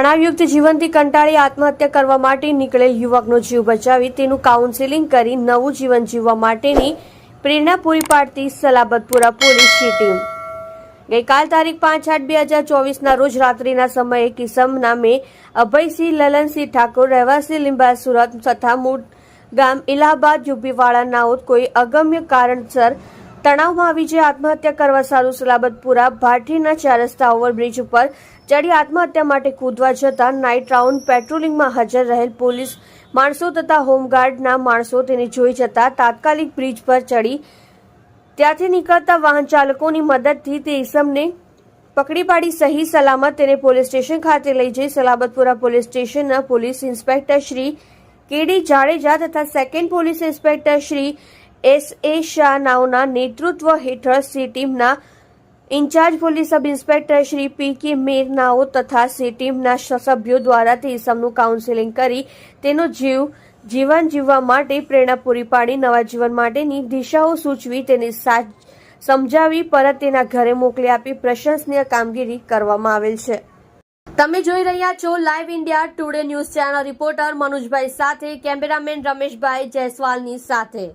તણાવયુક્ત જીવનથી કંટાળી આત્મહત્યા કરવા માટે નીકળેલ યુવકનો જીવ બચાવી તેનું કાઉન્સેલિંગ કરી નવું જીવન જીવવા માટેની પ્રેરણા પૂરી પાડતી સલાબતપુરા પોલીસની ટીમ ગઈકાલ તારીખ 5/8/2024ના રોજ રાત્રિના સમયે કિસમ નામે અભયસિંહ લલનસિંહ ઠાકોર રહેવાસી લીંબા સુરત તથા મૂળ ગામ ઇલાહાબાદ યુપીવાળા નાઓદ કોઈ અગમ્ય કારણસર તણાવમાં આવી જે આત્મહત્યા કરવા સારું સલાબતપુરા ભાટીના 4 રસ્તા ઓવરબ્રિજ ઉપર ચડી આત્મહત્યા માટે કૂદવા જતા નાઇટ રાઉન્ડ પેટ્રોલિંગમાં હાજર રહેલ પોલીસ માણસો તથા હોમગાર્ડના માણસો તેને જોઈ જતા તાત્કાલિક બ્રિજ પર ચડી ત્યાંથી નીકળતા વાહન ચાલકોની મદદથી તે ઇસમને પકડી પાડી સહી સલામત તેને પોલીસ સ્ટેશન ખાતે લઈ જઈ સલાબતપુરા પોલીસ સ્ટેશનના police inspector Shri KD Jadeja તથા second police inspector Shri S.A. Shah નાઓના નેતૃત્વ હેઠળ સી ટીમના incharge police sub inspector Shri P.K. Mer નાઓ તથા સી ટીમના સભ્યો દ્વારા તે ઇસમનું કાઉન્સેલિંગ કરી તેનો જીવન જીવવા માટે પ્રેરણા પૂરી પાડી નવા જીવન માટેની દિશાઓ સૂચવી તેને સમજાવી પરત તેના ઘરે મોકલી આપી પ્રશંસનીય કામગીરી કરવામાં આવેલ છે। તમે જોઈ રહ્યા છો live India Today news channel. Reporter Manojbhai સાથે કેમેરામેન રમેશભાઈ જયસ્વાલની સાથે।